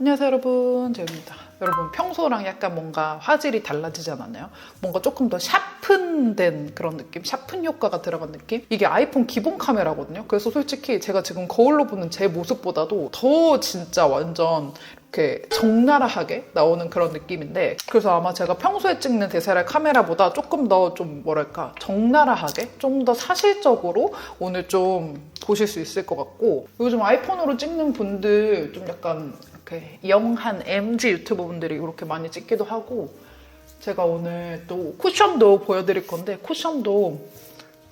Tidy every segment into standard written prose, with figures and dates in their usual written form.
안녕하세요 여러분, 재우입니다. 여러분, 평소랑 약간 뭔가 화질이 달라지지 않았나요? 뭔가 조금 더 샤픈된 그런 느낌? 샤픈 효과가 들어간 느낌? 이게 아이폰 기본 카메라거든요. 그래서 솔직히 제가 지금 거울로 보는 제 모습보다도 더 진짜 완전 이렇게 적나라하게 나오는 그런 느낌인데, 그래서 아마 제가 평소에 찍는 DSLR 카메라보다 조금 더 좀 뭐랄까 적나라하게 좀 더 사실적으로 오늘 좀 보실 수 있을 것 같고, 요즘 아이폰으로 찍는 분들 좀 약간 이렇게 영한 MG 유튜버 분들이 이렇게 많이 찍기도 하고, 제가 오늘 또 쿠션도 보여드릴 건데, 쿠션도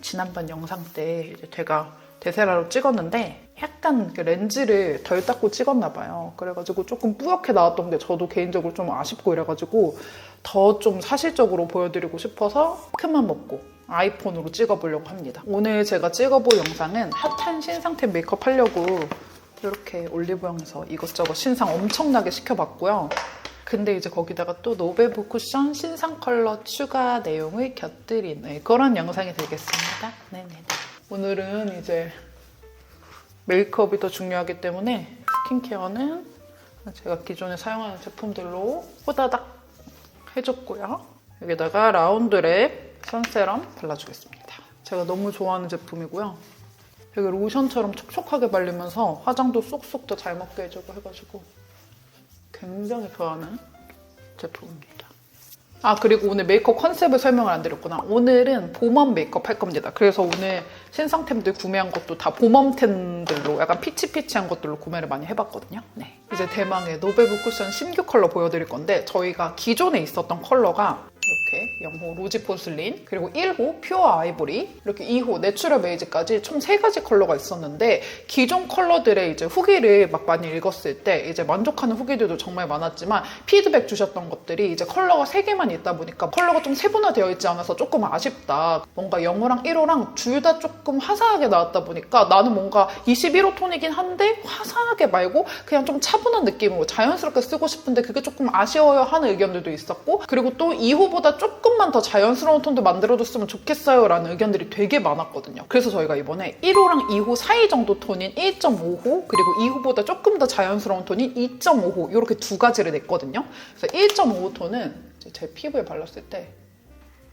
지난번 영상 때 이제 제가 DSLR로 찍었는데 약간 그 렌즈를 덜 닦고 찍었나 봐요. 그래가지고 조금 뿌옇게 나왔던 게 저도 개인적으로 좀 아쉽고, 이래가지고 더 좀 사실적으로 보여드리고 싶어서 큰맘 먹고 아이폰으로 찍어보려고 합니다. 오늘 제가 찍어볼 영상은 핫한 신상템 메이크업 하려고 이렇게 올리브영에서 이것저것 신상 엄청나게 시켜봤고요. 근데 이제 거기다가 또 노베브 쿠션 신상 컬러 추가 내용을 곁들이는 그런 영상이 되겠습니다. 네네네. 오늘은 이제 메이크업이 더 중요하기 때문에 스킨케어는 제가 기존에 사용하는 제품들로 호다닥 해줬고요. 여기다가 라운드랩 선세럼 발라주겠습니다. 제가 너무 좋아하는 제품이고요. 되게 로션처럼 촉촉하게 발리면서 화장도 쏙쏙 더 잘 먹게 해주고 해가지고 굉장히 좋아하는 제품입니다. 아, 그리고 오늘 메이크업 컨셉을 설명을 안 드렸구나. 오늘은 봄웜 메이크업 할 겁니다. 그래서 오늘 신상템들 구매한 것도 다 봄웜템들로 약간 피치피치한 것들로 구매를 많이 해봤거든요. 네. 이제 대망의 노베브 쿠션 신규 컬러 보여드릴 건데, 저희가 기존에 있었던 컬러가 이렇게 0호 로지 포슬린, 그리고 1호 퓨어 아이보리, 이렇게 2호 내추럴 베이지까지 총 3가지 컬러가 있었는데, 기존 컬러들의 이제 후기를 막 많이 읽었을 때 이제 만족하는 후기들도 정말 많았지만, 피드백 주셨던 것들이 이제 컬러가 3개만 있다 보니까 컬러가 좀 세분화되어 있지 않아서 조금 아쉽다. 뭔가 0호랑 1호랑 둘 다 조금 화사하게 나왔다 보니까 나는 뭔가 21호 톤이긴 한데 화사하게 말고 그냥 좀 차분한 느낌으로 자연스럽게 쓰고 싶은데 그게 조금 아쉬워요 하는 의견들도 있었고, 그리고 또 2호보다 조금만 더 자연스러운 톤도 만들어줬으면 좋겠어요 라는 의견들이 되게 많았거든요. 그래서 저희가 이번에 1호랑 2호 사이 정도 톤인 1.5호, 그리고 2호보다 조금 더 자연스러운 톤인 2.5호, 이렇게 두 가지를 냈거든요. 그래서 1.5호 톤은 제 피부에 발랐을 때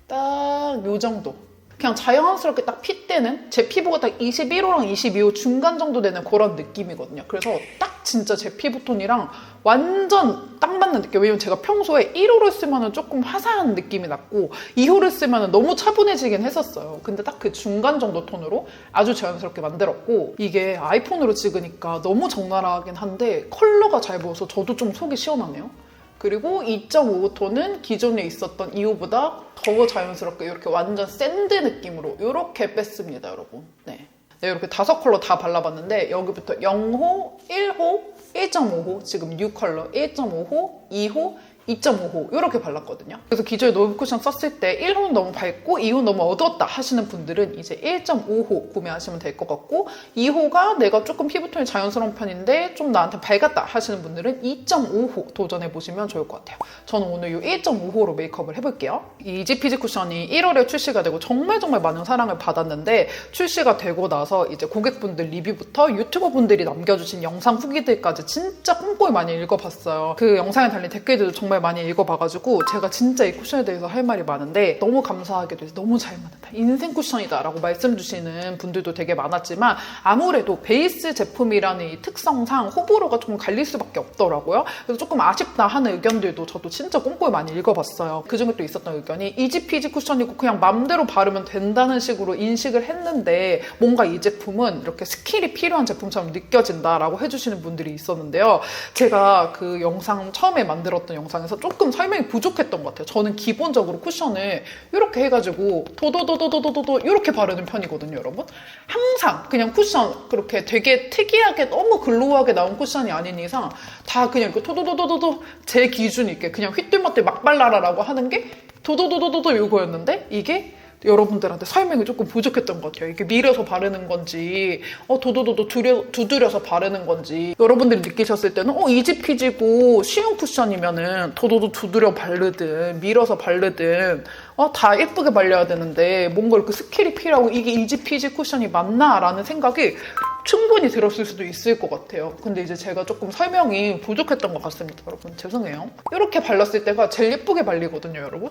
딱 요 정도, 그냥 자연스럽게 딱 핏대는, 제 피부가 딱 21호랑 22호 중간 정도 되는 그런 느낌이거든요. 그래서 딱 진짜 제 피부톤이랑 완전 딱 맞는 느낌. 왜냐면 제가 평소에 1호를 쓰면 조금 화사한 느낌이 났고 2호를 쓰면 너무 차분해지긴 했었어요. 근데 딱 그 중간 정도 톤으로 아주 자연스럽게 만들었고, 이게 아이폰으로 찍으니까 너무 적나라하긴 한데 컬러가 잘 보여서 저도 좀 속이 시원하네요. 그리고 2.5호 톤은 기존에 있었던 2호보다 더 자연스럽게 이렇게 완전 샌드 느낌으로 이렇게 뺐습니다, 여러분. 네. 네, 이렇게 5컬러 다 발라봤는데, 여기부터 0호, 1호, 1.5호, 지금 뉴 컬러 1.5호, 2호, 2.5호 이렇게 발랐거든요. 그래서 기존에 노브 쿠션 썼을 때 1호는 너무 밝고 2호는 너무 어두웠다 하시는 분들은 이제 1.5호 구매하시면 될 것 같고, 2호가 내가 조금 피부톤이 자연스러운 편인데 좀 나한테 밝았다 하시는 분들은 2.5호 도전해보시면 좋을 것 같아요. 저는 오늘 이 1.5호로 메이크업을 해볼게요. 이 이지피지 쿠션이 1월에 출시가 되고 정말 많은 사랑을 받았는데, 출시가 되고 나서 이제 고객분들 리뷰부터 유튜버 분들이 남겨주신 영상 후기들까지 진짜 꼼꼼히 많이 읽어봤어요. 그 영상에 달린 댓글들도 정말 많이 읽어봐가지고 제가 진짜 이 쿠션에 대해서 할 말이 많은데, 너무 감사하게도 너무 잘 맞는다, 인생 쿠션이다 라고 말씀 주시는 분들도 되게 많았지만, 아무래도 베이스 제품이라는 이 특성상 호불호가 조금 갈릴 수밖에 없더라고요. 그래서 조금 아쉽다 하는 의견들도 저도 진짜 꼼꼼히 많이 읽어봤어요. 그중에 또 있었던 의견이 이지피지 쿠션이고 그냥 맘대로 바르면 된다는 식으로 인식을 했는데 뭔가 이 제품은 이렇게 스킬이 필요한 제품처럼 느껴진다라고 해주시는 분들이 있었는데요. 제가 그 영상 처음에 만들었던 영상에서 조금 설명이 부족했던 것 같아요. 저는 기본적으로 쿠션을 이렇게 해가지고 도도도도도도도 이렇게 바르는 편이거든요, 여러분. 항상 그냥 쿠션 그렇게 되게 특이하게 너무 글로우하게 나온 쿠션이 아닌 이상 다 그냥 이렇게 도도도도도도 제 기준 있게 그냥 휘뚤마뚤 막 발라라라고 하는 게 도도도도도도 이거였는데, 이게 여러분들한테 설명이 조금 부족했던 것 같아요. 이게 밀어서 바르는 건지 도도도도 두드려서 바르는 건지, 여러분들이 느끼셨을 때는 이지피지고 쉬운 쿠션이면은 도도도 두드려 바르든 밀어서 바르든 다 예쁘게 발려야 되는데 뭔가 이렇게 스킬이 필요하고 이게 이지피지 쿠션이 맞나? 라는 생각이 충분히 들었을 수도 있을 것 같아요. 근데 이제 제가 조금 설명이 부족했던 것 같습니다. 여러분 죄송해요. 이렇게 발랐을 때가 제일 예쁘게 발리거든요, 여러분.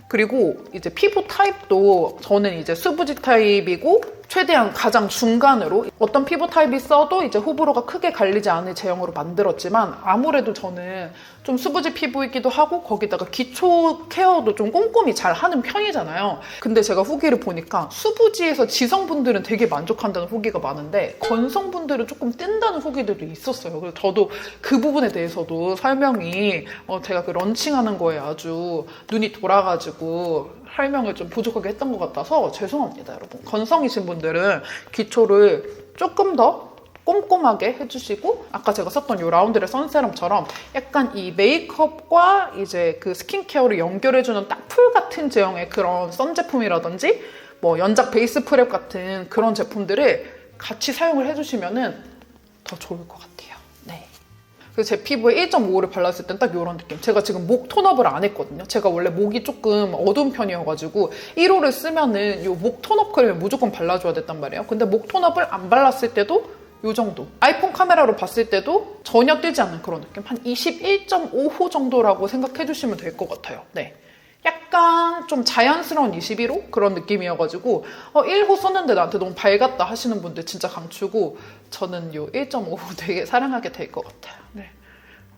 그리고 이제 피부 타입도 저는 이제 수부지 타입이고 최대한 가장 중간으로 어떤 피부 타입이 써도 이제 호불호가 크게 갈리지 않을 제형으로 만들었지만 아무래도 저는 좀 수부지 피부이기도 하고 거기다가 기초 케어도 좀 꼼꼼히 잘 하는 편이잖아요. 근데 제가 후기를 보니까 수부지에서 지성분들은 되게 만족한다는 후기가 많은데 건성분들은 조금 뜬다는 후기들도 있었어요. 그래서 저도 그 부분에 대해서도 설명이 제가 그 런칭하는 거에 아주 눈이 돌아가지고 설명을 좀 부족하게 했던 것 같아서 죄송합니다, 여러분. 건성이신 분들은 기초를 조금 더 꼼꼼하게 해주시고 아까 제가 썼던 이 라운드레 선세럼처럼 약간 이 메이크업과 이제 그 스킨케어를 연결해주는 딱 풀 같은 제형의 그런 선 제품이라든지 뭐 연작 베이스 프랩 같은 그런 제품들을 같이 사용을 해주시면은 더 좋을 것 같아요. 네. 그래서 제 피부에 1.5를 발랐을 땐 딱 이런 느낌. 제가 지금 목 톤업을 안 했거든요. 제가 원래 목이 조금 어두운 편이어가지고 1호를 쓰면은 이 목 톤업 크림을 무조건 발라줘야 됐단 말이에요. 근데 목 톤업을 안 발랐을 때도 이 정도. 아이폰 카메라로 봤을 때도 전혀 뜨지 않는 그런 느낌. 한 21.5호 정도라고 생각해 주시면 될 것 같아요. 네. 약간 좀 자연스러운 21호? 그런 느낌이어가지고 1호 썼는데 나한테 너무 밝았다 하시는 분들 진짜 강추고 저는 이 1.5호 되게 사랑하게 될 것 같아요. 네.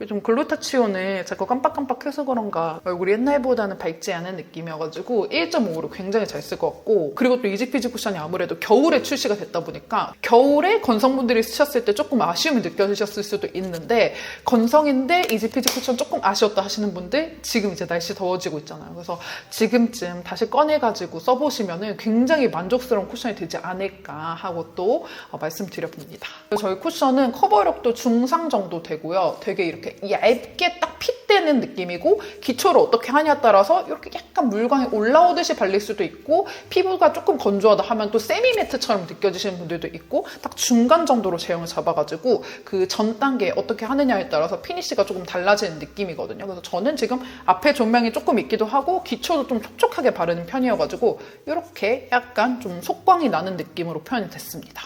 요즘 글루타치온을 자꾸 깜빡깜빡해서 그런가 얼굴이 옛날보다는 밝지 않은 느낌이어가지고 1.5로 굉장히 잘 쓸 것 같고 그리고 또 이지피지 쿠션이 아무래도 겨울에 출시가 됐다 보니까 겨울에 건성분들이 쓰셨을 때 조금 아쉬움이 느껴지셨을 수도 있는데 건성인데 이지피지 쿠션 조금 아쉬웠다 하시는 분들 지금 이제 날씨 더워지고 있잖아요. 그래서 지금쯤 다시 꺼내가지고 써보시면 굉장히 만족스러운 쿠션이 되지 않을까 하고 또 말씀드려봅니다. 저희 쿠션은 커버력도 중상 정도 되고요. 되게 이렇게 얇게 딱 핏대는 느낌이고 기초를 어떻게 하냐에 따라서 이렇게 약간 물광이 올라오듯이 발릴 수도 있고 피부가 조금 건조하다 하면 또 세미 매트처럼 느껴지시는 분들도 있고 딱 중간 정도로 제형을 잡아가지고 그 전 단계 어떻게 하느냐에 따라서 피니쉬가 조금 달라지는 느낌이거든요. 그래서 저는 지금 앞에 조명이 조금 있기도 하고 기초도 좀 촉촉하게 바르는 편이어가지고 이렇게 약간 좀 속광이 나는 느낌으로 표현이 됐습니다.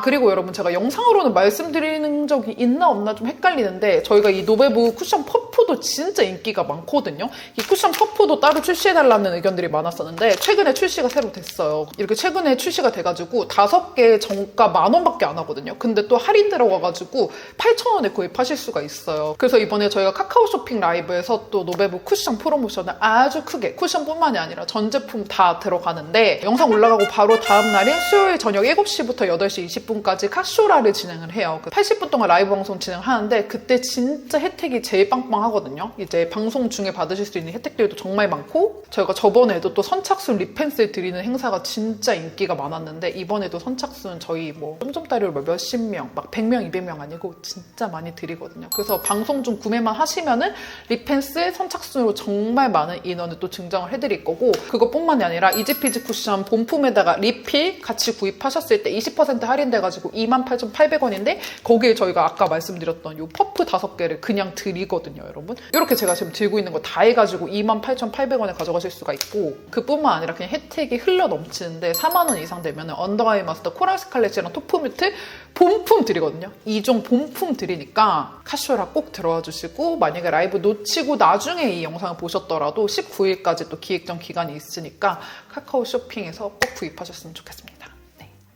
그리고 여러분 제가 영상으로는 말씀드리는 적이 있나 없나 좀 헷갈리는데 저희가 이 노베브 쿠션 퍼프도 진짜 인기가 많거든요. 이 쿠션 퍼프도 따로 출시해달라는 의견들이 많았었는데 최근에 출시가 새로 됐어요. 이렇게 최근에 출시가 돼가지고 5개 정가 10,000원밖에 안 하거든요. 근데 또 할인 들어가가지고 8,000원에 구입하실 수가 있어요. 그래서 이번에 저희가 카카오 쇼핑 라이브에서 또 노베브 쿠션 프로모션을 아주 크게 쿠션뿐만이 아니라 전 제품 다 들어가는데 영상 올라가고 바로 다음 날인 수요일 저녁 7시부터 8시 20분까지 카쇼라를 진행을 해요. 80분 동안 라이브 방송 진행하는데 그때 진짜 혜택이 제일 빵빵하거든요. 이제 방송 중에 받으실 수 있는 혜택들도 정말 많고 저희가 저번에도 또 선착순 립펜슬 드리는 행사가 진짜 인기가 많았는데 이번에도 선착순 저희 뭐 쫌쫌따리로 몇십 명, 막 100명, 200명 아니고 진짜 많이 드리거든요. 그래서 방송 중 구매만 하시면은 립펜슬 선착순으로 정말 많은 인원을 또 증정을 해드릴 거고 그것뿐만이 아니라 이지피지 쿠션 본품에다가 리필 같이 구입하셨을 때 20% 할인 돼가지고 28,800원인데 거기에 저희가 아까 말씀드렸던 이 퍼프 5개를 그냥 드리거든요, 여러분. 이렇게 제가 지금 들고 있는 거 다 해가지고 28,800원에 가져가실 수가 있고 그뿐만 아니라 그냥 혜택이 흘러 넘치는데 4만 원 이상 되면 언더아이 마스터 코랄 스칼렛이랑 토프뮤트 본품 드리거든요. 2종 본품 드리니까 카쇼라 꼭 들어와 주시고 만약에 라이브 놓치고 나중에 이 영상을 보셨더라도 19일까지 또 기획전 기간이 있으니까 카카오 쇼핑에서 꼭 구입하셨으면 좋겠습니다.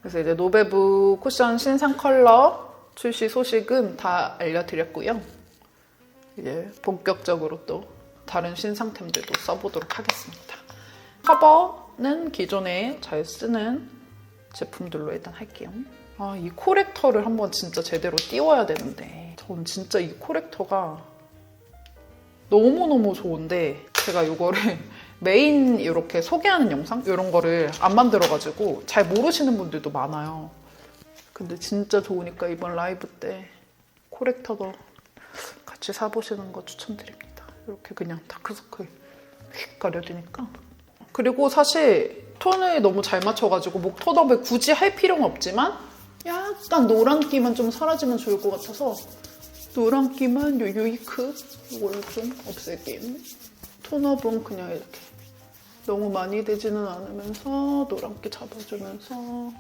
그래서 이제 노베브 쿠션 신상 컬러 출시 소식은 다 알려드렸고요. 이제 본격적으로 또 다른 신상템들도 써보도록 하겠습니다. 커버는 기존에 잘 쓰는 제품들로 일단 할게요. 이 코렉터를 한번 진짜 제대로 띄워야 되는데 전 진짜 이 코렉터가 너무너무 좋은데 제가 이거를 메인 이렇게 소개하는 영상? 이런 거를 안 만들어가지고 잘 모르시는 분들도 많아요. 근데 진짜 좋으니까 이번 라이브 때 코렉터도 같이 사보시는 거 추천드립니다. 이렇게 그냥 다크서클 휙 가려지니까. 그리고 사실 톤을 너무 잘 맞춰가지고 목 톤업을 굳이 할 필요는 없지만 약간 노란기만 좀 사라지면 좋을 것 같아서 노란기만 요 유이크 이걸 좀 없앨게요. 톤업은 그냥 이렇게 너무 많이 되지는 않으면서 노란기 잡아주면서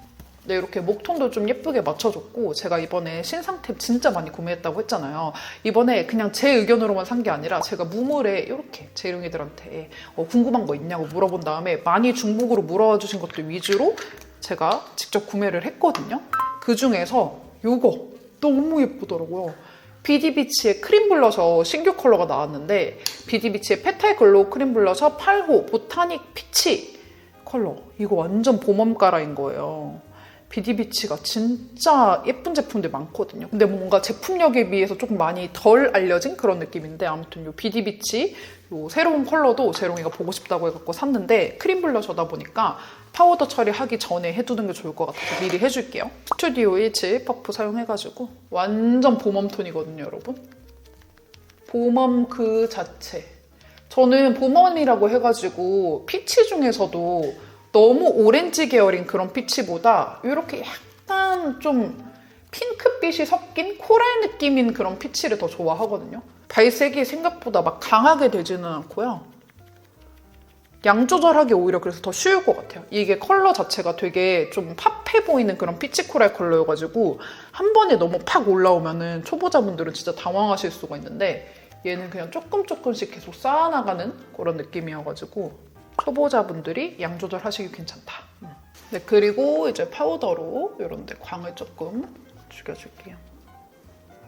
네, 이렇게 목톤도 좀 예쁘게 맞춰줬고 제가 이번에 신상템 진짜 많이 구매했다고 했잖아요. 이번에 그냥 제 의견으로만 산 게 아니라 제가 무물에 이렇게 재룡이들한테 궁금한 거 있냐고 물어본 다음에 많이 중복으로 물어봐 주신 것들 위주로 제가 직접 구매를 했거든요. 그 중에서 이거 너무 예쁘더라고요. 비디비치의 크림 블러셔 신규 컬러가 나왔는데 비디비치의 페탈 글로우 크림 블러셔 8호 보타닉 피치 컬러. 이거 완전 봄웜가라인 거예요. 비디비치가 진짜 예쁜 제품들 많거든요. 근데 뭔가 제품력에 비해서 조금 많이 덜 알려진 그런 느낌인데 아무튼 이 비디비치 요 새로운 컬러도 재롱이가 보고 싶다고 해갖고 샀는데 크림 블러셔다 보니까 파우더 처리하기 전에 해두는 게 좋을 것 같아서 미리 해줄게요. 스튜디오 17 퍼프 사용해가지고 완전 봄웜 톤이거든요, 여러분. 봄웜 그 자체. 저는 봄웜이라고 해가지고 피치 중에서도 너무 오렌지 계열인 그런 피치보다 이렇게 약간 좀 핑크빛이 섞인 코랄 느낌인 그런 피치를 더 좋아하거든요. 발색이 생각보다 막 강하게 되지는 않고요. 양 조절하기 오히려 그래서 더 쉬울 것 같아요. 이게 컬러 자체가 되게 좀 팝해 보이는 그런 피치 코랄 컬러여가지고 한 번에 너무 팍 올라오면은 초보자분들은 진짜 당황하실 수가 있는데 얘는 그냥 조금씩 계속 쌓아나가는 그런 느낌이어가지고 초보자분들이 양 조절하시기 괜찮다. 네, 그리고 이제 파우더로 이런 데 광을 조금 죽여줄게요.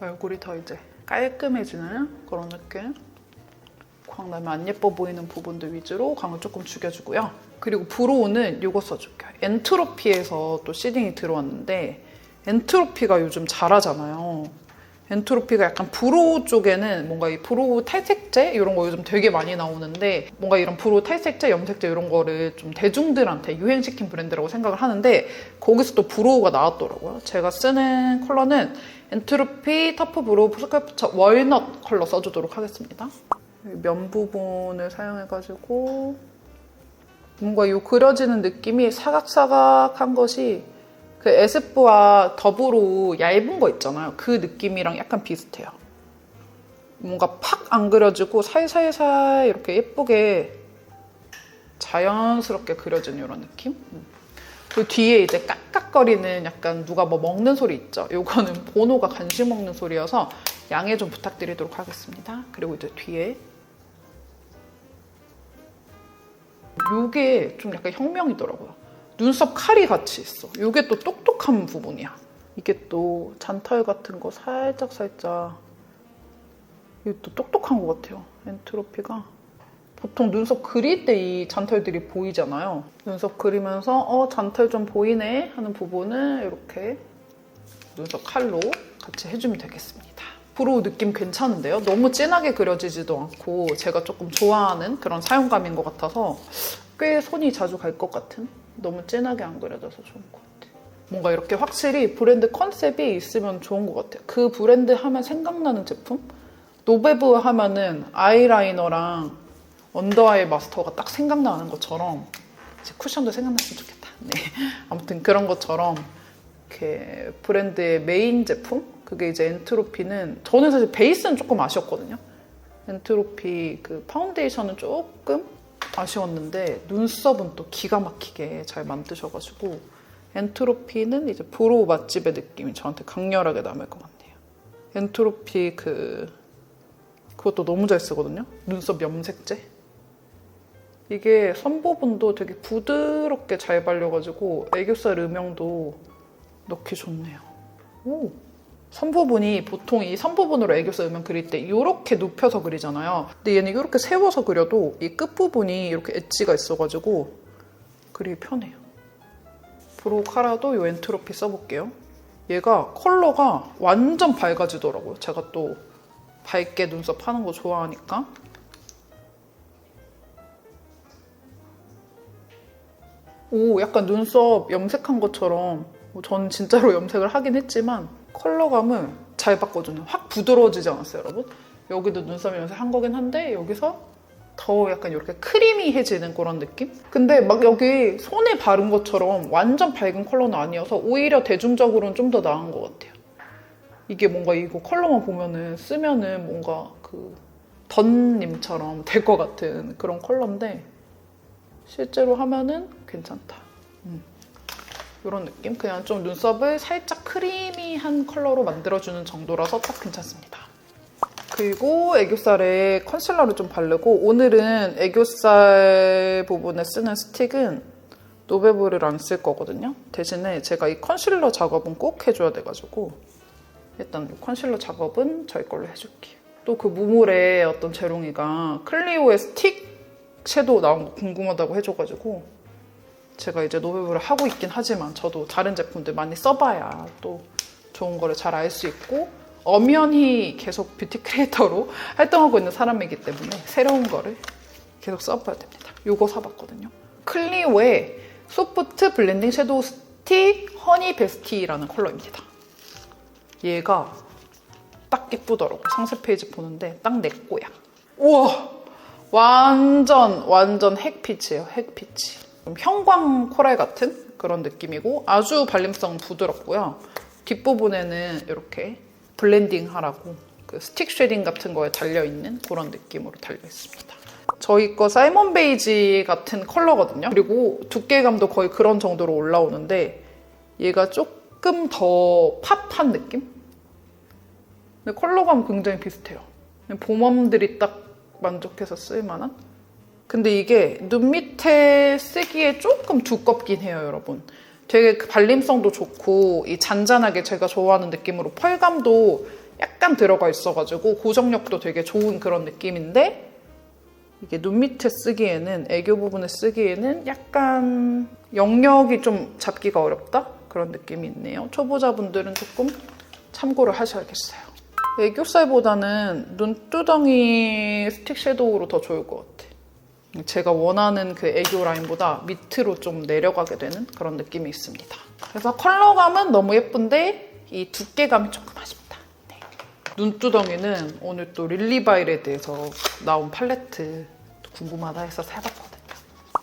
얼굴이 더 이제 깔끔해지는 그런 느낌. 광 나면 안 예뻐 보이는 부분들 위주로 광을 조금 죽여주고요. 그리고 브로우는 이거 써줄게요. 엔트로피에서 또 시딩이 들어왔는데 엔트로피가 요즘 잘하잖아요. 엔트로피가 약간 브로우 쪽에는 뭔가 이 브로우 탈색제 이런 거 요즘 되게 많이 나오는데 뭔가 이런 브로우 탈색제, 염색제 이런 거를 좀 대중들한테 유행시킨 브랜드라고 생각을 하는데 거기서 또 브로우가 나왔더라고요. 제가 쓰는 컬러는 엔트로피 터프 브로우 스컬프처 월넛 컬러 써주도록 하겠습니다. 면 부분을 사용해가지고 뭔가 이 그려지는 느낌이 사각사각한 것이 그 에스쁘와 더브로우 얇은 거 있잖아요. 그 느낌이랑 약간 비슷해요. 뭔가 팍 안 그려지고 살살살 이렇게 예쁘게 자연스럽게 그려진 이런 느낌? 그 뒤에 이제 깍깍거리는 약간 누가 뭐 먹는 소리 있죠. 요거는 보노가 간식 먹는 소리여서 양해 좀 부탁드리도록 하겠습니다. 그리고 이제 뒤에 요게 좀 약간 혁명이더라고요. 눈썹 칼이 같이 있어. 이게 또 똑똑한 부분이야. 이게 또 잔털 같은 거 살짝 이게 또 똑똑한 것 같아요. 엔트로피가. 보통 눈썹 그릴 때 이 잔털들이 보이잖아요. 눈썹 그리면서 잔털 좀 보이네 하는 부분을 이렇게 눈썹 칼로 같이 해주면 되겠습니다. 브로우 느낌 괜찮은데요? 너무 진하게 그려지지도 않고 제가 조금 좋아하는 그런 사용감인 것 같아서 꽤 손이 자주 갈 것 같은? 너무 진하게 안 그려져서 좋은 것 같아요. 뭔가 이렇게 확실히 브랜드 컨셉이 있으면 좋은 것 같아요. 그 브랜드 하면 생각나는 제품? 노베브 하면은 아이라이너랑 언더아이 마스터가 딱 생각나는 것처럼 이제 쿠션도 생각났으면 좋겠다. 네. 아무튼 그런 것처럼 이렇게 브랜드의 메인 제품? 그게 이제 엔트로피는 저는 사실 베이스는 조금 아쉬웠거든요. 엔트로피 그 파운데이션은 조금 아쉬웠는데 눈썹은 또 기가 막히게 잘 만드셔가지고 엔트로피는 이제 브로우 맛집의 느낌이 저한테 강렬하게 남을 것 같네요. 엔트로피 그것도 너무 잘 쓰거든요. 눈썹 염색제. 이게 선 부분도 되게 부드럽게 잘 발려가지고 애교살 음영도 넣기 좋네요. 오. 선 부분이 보통 이 선 부분으로 애교살 음영 그릴 때 이렇게 눕혀서 그리잖아요. 근데 얘는 이렇게 세워서 그려도 이 끝부분이 이렇게 엣지가 있어가지고 그리기 편해요. 브로우 카라도 이 엔트로피 써볼게요. 얘가 컬러가 완전 밝아지더라고요. 제가 또 밝게 눈썹 하는 거 좋아하니까. 오, 약간 눈썹 염색한 것처럼 저는 진짜로 염색을 하긴 했지만 컬러감을 잘 바꿔주는 확 부드러워지지 않았어요, 여러분? 여기도 눈썹 염색한 거긴 한데 여기서 더 약간 이렇게 크리미해지는 그런 느낌? 근데 막 여기 손에 바른 것처럼 완전 밝은 컬러는 아니어서 오히려 대중적으로는 좀 더 나은 것 같아요. 이게 뭔가 이거 컬러만 보면은 쓰면은 뭔가 그 던님처럼 될 것 같은 그런 컬러인데 실제로 하면은 괜찮다. 이런 느낌? 그냥 좀 눈썹을 살짝 크리미한 컬러로 만들어주는 정도라서 딱 괜찮습니다. 그리고 애교살에 컨실러를 좀 바르고 오늘은 애교살 부분에 쓰는 스틱은 노베브를 안 쓸 거거든요. 대신에 제가 이 컨실러 작업은 꼭 해줘야 돼가지고 일단 이 컨실러 작업은 저희 걸로 해줄게요. 또 그 무물의 어떤 재롱이가 클리오의 스틱 섀도우 나온 거 궁금하다고 해줘가지고 제가 이제 노베브를 하고 있긴 하지만 저도 다른 제품들 많이 써봐야 또 좋은 거를 잘 알 수 있고 엄연히 계속 뷰티 크리에이터로 활동하고 있는 사람이기 때문에 새로운 거를 계속 써봐야 됩니다. 이거 사봤거든요. 클리오의 소프트 블렌딩 섀도우 스틱 허니 베스티라는 컬러입니다. 얘가 딱 예쁘더라고요. 상세 페이지 보는데 딱 내 거야. 우와! 완전 핵피치예요. 핵피치. 좀 형광 코랄 같은 그런 느낌이고 아주 발림성은 부드럽고요. 뒷부분에는 이렇게 블렌딩 하라고 그 스틱 쉐딩 같은 거에 달려있는 그런 느낌으로 달려있습니다. 저희 거 사이먼 베이지 같은 컬러거든요. 그리고 두께감도 거의 그런 정도로 올라오는데 얘가 조금 더 팝한 느낌? 근데 컬러감 굉장히 비슷해요. 봄웜들이 딱 만족해서 쓸만한? 근데 이게 눈 밑에 쓰기에 조금 두껍긴 해요, 여러분. 되게 발림성도 좋고 이 잔잔하게 제가 좋아하는 느낌으로 펄감도 약간 들어가 있어가지고 고정력도 되게 좋은 그런 느낌인데 이게 눈 밑에 쓰기에는 애교 부분에 쓰기에는 약간 영역이 좀 잡기가 어렵다? 그런 느낌이 있네요. 초보자분들은 조금 참고를 하셔야겠어요. 애교살보다는 눈두덩이 스틱 섀도우로 더 좋을 것 같아. 제가 원하는 그 애교 라인보다 밑으로 좀 내려가게 되는 그런 느낌이 있습니다. 그래서 컬러감은 너무 예쁜데 이 두께감이 조금 아쉽다. 네. 눈두덩이는 오늘 또 릴리바이레드에서 나온 팔레트 궁금하다 해서 사봤거든요.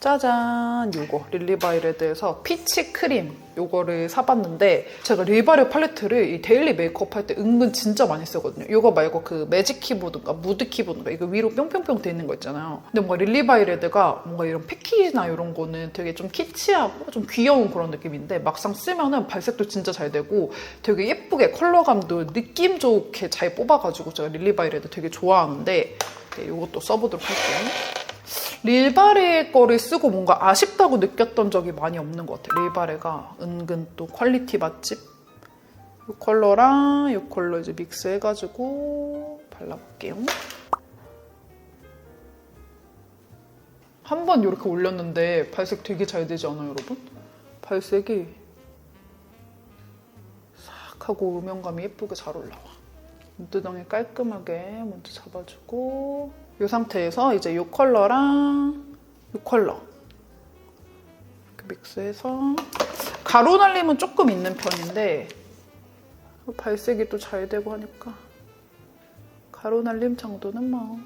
짜잔! 요거 릴리바이레드에서 피치 크림 요거를 사봤는데 제가 릴바레 팔레트를 이 데일리 메이크업 할 때 은근 진짜 많이 쓰거든요. 요거 말고 그 매직 키보드인가 무드 키보드인가 이거 위로 뿅뿅뿅 돼 있는 거 있잖아요. 근데 뭔가 릴리바이레드가 뭔가 이런 패키지나 이런 거는 되게 좀 키치하고 좀 귀여운 그런 느낌인데 막상 쓰면은 발색도 진짜 잘 되고 되게 예쁘게 컬러감도 느낌 좋게 잘 뽑아가지고 제가 릴리바이레드 되게 좋아하는데 네, 요것도 써보도록 할게요. 릴바레 거를 쓰고 뭔가 아쉽다고 느꼈던 적이 많이 없는 것 같아요. 릴바레가 은근 또 퀄리티 맛집. 이 컬러랑 이 컬러 이제 믹스해가지고 발라볼게요. 한 번 이렇게 올렸는데 발색 되게 잘 되지 않아요, 여러분? 발색이 싹 하고 음영감이 예쁘게 잘 올라와. 눈두덩이 깔끔하게 먼저 잡아주고 이 상태에서 이제 이 컬러랑 이 컬러 이렇게 믹스해서 가루 날림은 조금 있는 편인데 발색이 또 잘 되고 하니까 가루 날림 정도는 뭐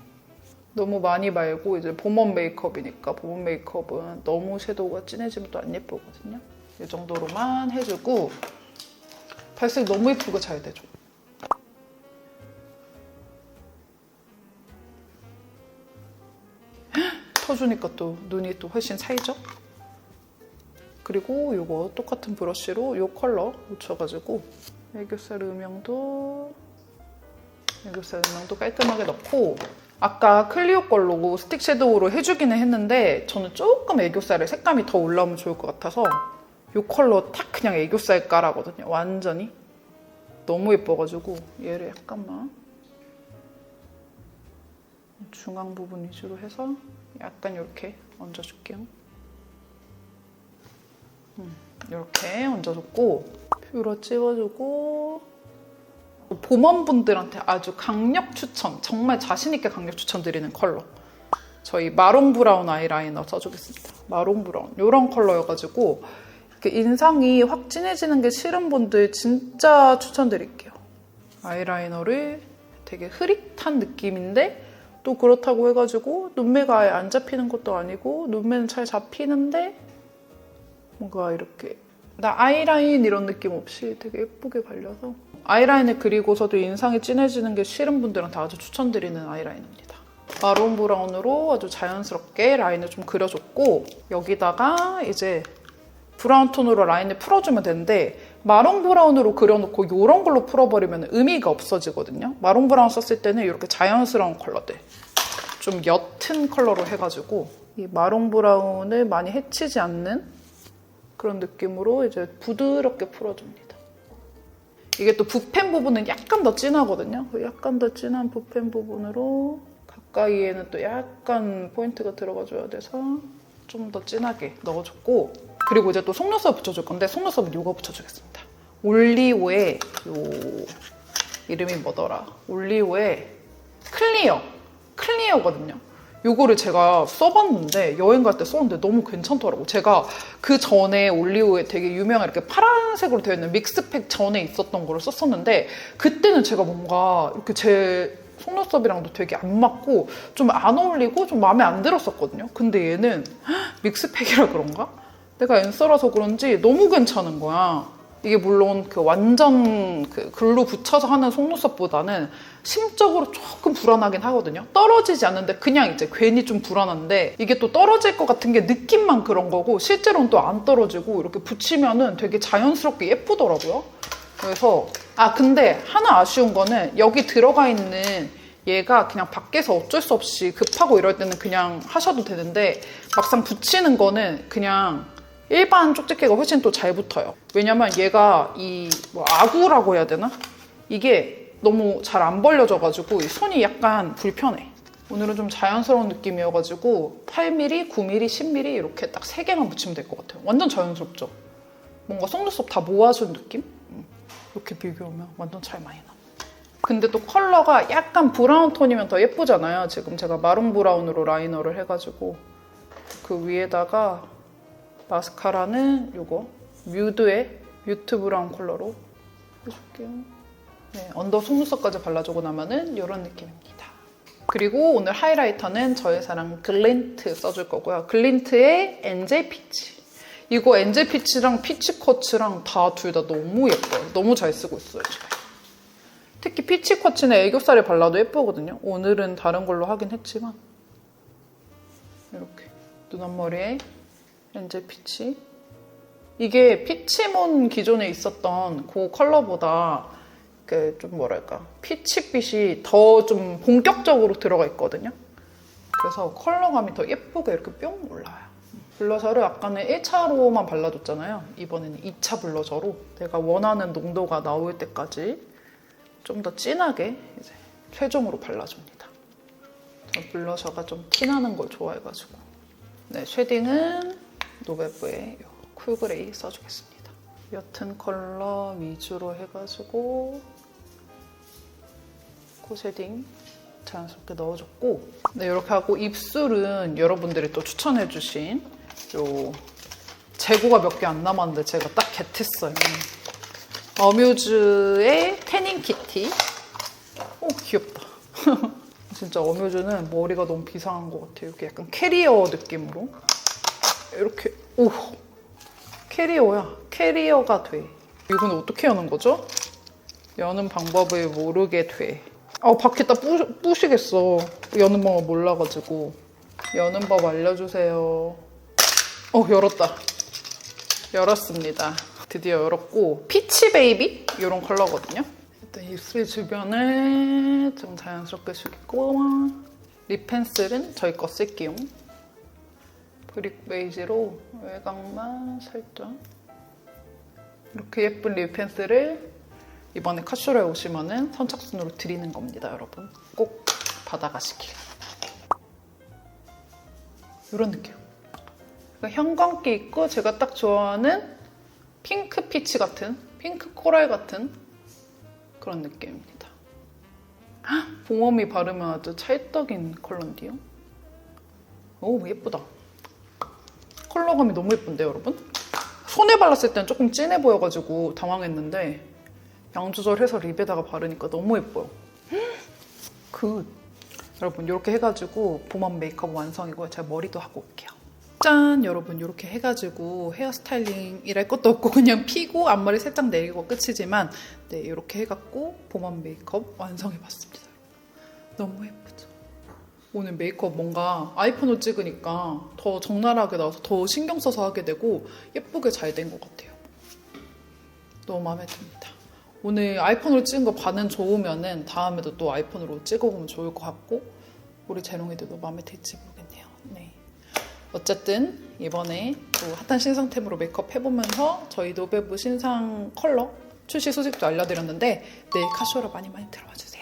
너무 많이 말고 이제 봄웜 메이크업이니까 봄웜 메이크업은 너무 섀도우가 진해지면 또 안 예쁘거든요. 이 정도로만 해주고 발색 너무 예쁘게 잘 되죠. 터주니까 또 눈이 또 훨씬 살죠? 그리고 이거 똑같은 브러쉬로 이 컬러 묻혀가지고 애교살 음영도 깔끔하게 넣고 아까 클리오 걸로 스틱 섀도우로 해주기는 했는데 저는 조금 애교살에 색감이 더 올라오면 좋을 것 같아서 이 컬러 딱 그냥 애교살 깔아거든요. 완전히 너무 예뻐가지고 얘를 약간만 중앙 부분 위주로 해서 약간 이렇게 얹어줄게요. 이렇게 얹어줬고 뷰러 찍어주고 봄원분들한테 아주 강력 추천, 정말 자신있게 강력 추천드리는 컬러. 저희 마롱 브라운 아이라이너 써주겠습니다. 마롱 브라운 이런 컬러여가지고 이렇게 인상이 확 진해지는 게 싫은 분들 진짜 추천드릴게요. 아이라이너를 되게 흐릿한 느낌인데 또 그렇다고 해가지고 눈매가 아예 안 잡히는 것도 아니고 눈매는 잘 잡히는데 뭔가 이렇게 나 아이라인 이런 느낌 없이 되게 예쁘게 발려서 아이라인을 그리고서도 인상이 진해지는 게 싫은 분들한테 아주 추천드리는 아이라이너입니다. 마론 브라운으로 아주 자연스럽게 라인을 좀 그려줬고 여기다가 이제 브라운 톤으로 라인을 풀어주면 되는데 마롱 브라운으로 그려놓고 이런 걸로 풀어버리면 의미가 없어지거든요. 마롱 브라운 썼을 때는 이렇게 자연스러운 컬러들, 좀 옅은 컬러로 해가지고 이 마롱 브라운을 많이 해치지 않는 그런 느낌으로 이제 부드럽게 풀어줍니다. 이게 또 붓펜 부분은 약간 더 진하거든요. 약간 더 진한 붓펜 부분으로 가까이에는 또 약간 포인트가 들어가줘야 돼서 좀 더 진하게 넣어줬고, 그리고 이제 또 속눈썹 붙여줄 건데 속눈썹은 이거 붙여주겠습니다. 올리오의 요 이름이 뭐더라? 올리오의 클리어거든요. 요거를 제가 써봤는데 여행 갈 때 썼는데 너무 괜찮더라고. 제가 그 전에 올리오에 되게 유명한 이렇게 파란색으로 되어 있는 믹스팩 전에 있었던 거를 썼었는데 그때는 제가 뭔가 이렇게 제 속눈썹이랑도 되게 안 맞고 좀 안 어울리고 좀 마음에 안 들었었거든요. 근데 얘는 믹스팩이라 그런가? 내가 앤서라서 그런지 너무 괜찮은 거야. 이게 물론 그 완전 그 글로 붙여서 하는 속눈썹보다는 심적으로 조금 불안하긴 하거든요. 떨어지지 않는데 그냥 이제 괜히 좀 불안한데 이게 또 떨어질 것 같은 게 느낌만 그런 거고 실제로는 또 안 떨어지고 이렇게 붙이면은 되게 자연스럽게 예쁘더라고요. 그래서 근데 하나 아쉬운 거는 여기 들어가 있는 얘가 그냥 밖에서 어쩔 수 없이 급하고 이럴 때는 그냥 하셔도 되는데 막상 붙이는 거는 그냥 일반 쪽집게가 훨씬 또 잘 붙어요. 왜냐면 얘가 이 아구라고 해야 되나? 이게 너무 잘 안 벌려져가지고 손이 약간 불편해. 오늘은 좀 자연스러운 느낌이어가지고 8mm, 9mm, 10mm 이렇게 딱 3개만 붙이면 될 것 같아요. 완전 자연스럽죠? 뭔가 속눈썹 다 모아준 느낌? 이렇게 비교하면 완전 차이 많이 나. 근데 또 컬러가 약간 브라운 톤이면 더 예쁘잖아요. 지금 제가 마롱 브라운으로 라이너를 해가지고 그 위에다가 마스카라는 이거 뮤드의 뮤트 브라운 컬러로 해줄게요. 네, 언더 속눈썹까지 발라주고 나면은 이런 느낌입니다. 그리고 오늘 하이라이터는 저의 사랑 글린트 써줄 거고요. 글린트의 엔젤 피치. 이거 엔젤 피치랑 피치 쿼츠랑 둘 다 너무 예뻐요. 너무 잘 쓰고 있어요, 제가. 특히 피치 쿼츠는 애교살에 발라도 예쁘거든요. 오늘은 다른 걸로 하긴 했지만 이렇게 눈 앞머리에 엔젤 피치. 이게 피치몬 기존에 있었던 그 컬러보다 좀 뭐랄까 피치빛이 더 좀 본격적으로 들어가 있거든요. 그래서 컬러감이 더 예쁘게 이렇게 뿅 올라와요. 블러셔를 아까는 1차로만 발라줬잖아요. 이번에는 2차 블러셔로 내가 원하는 농도가 나올 때까지 좀 더 진하게 이제 최종으로 발라줍니다. 저 블러셔가 좀 티나는 걸 좋아해가지고. 네, 쉐딩은 노베브의 쿨그레이 써주겠습니다. 옅은 컬러 위주로 해가지고 코 쉐딩 자연스럽게 넣어줬고, 네, 이렇게 하고 입술은 여러분들이 또 추천해주신 요 재고가 몇 개 안 남았는데 제가 딱 겟했어요. 어뮤즈의 태닝 키티. 오, 귀엽다. 진짜 어뮤즈는 머리가 너무 비상한 것 같아요. 이렇게 약간 캐리어 느낌으로. 이렇게, 오! 캐리어야. 캐리어가 돼. 이건 어떻게 여는 거죠? 여는 방법을 모르게 돼. 밖에다 부시겠어. 여는 방법 몰라가지고. 여는 법 알려주세요. 열었다. 열었습니다. 드디어 열었고, 피치 베이비? 이런 컬러거든요. 일단 입술 주변을 좀 자연스럽게 숙이고, 립 펜슬은 저희 거 쓸게요. 브릭 베이지로 외곽만 살짝. 이렇게 예쁜 립 펜슬을 이번에 카슈라에 오시면은 선착순으로 드리는 겁니다, 여러분. 꼭 받아가시길. 이런 느낌. 형광기 있고 제가 딱 좋아하는 핑크 피치 같은, 핑크 코랄 같은 그런 느낌입니다. 봄웜이 바르면 아주 찰떡인 컬러인데요. 오, 예쁘다. 컬러감이 너무 예쁜데, 여러분? 손에 발랐을 때는 조금 진해 보여가지고 당황했는데 양 조절해서 립에다가 바르니까 너무 예뻐요. 굿. 여러분, 이렇게 해가지고 봄웜 메이크업 완성이고요. 제가 머리도 하고 올게요. 짠! 여러분, 이렇게 해가지고 헤어스타일링 이랄 것도 없고 그냥 피고 앞머리 살짝 내리고 끝이지만, 네, 이렇게 해갖고 봄웜 메이크업 완성해봤습니다. 너무 예쁘죠? 오늘 메이크업 뭔가 아이폰으로 찍으니까 더 적나라하게 나와서 더 신경 써서 하게 되고 예쁘게 잘 된 것 같아요. 너무 마음에 듭니다. 오늘 아이폰으로 찍은 거 반응 좋으면은 다음에도 또 아이폰으로 찍어보면 좋을 것 같고 우리 재롱이들도 마음에 들지 모르겠네요. 네. 어쨌든 이번에 또 핫한 신상템으로 메이크업 해보면서 저희 노베브 신상 컬러 출시 소식도 알려드렸는데 내일 카쇼라 많이 들어와 주세요.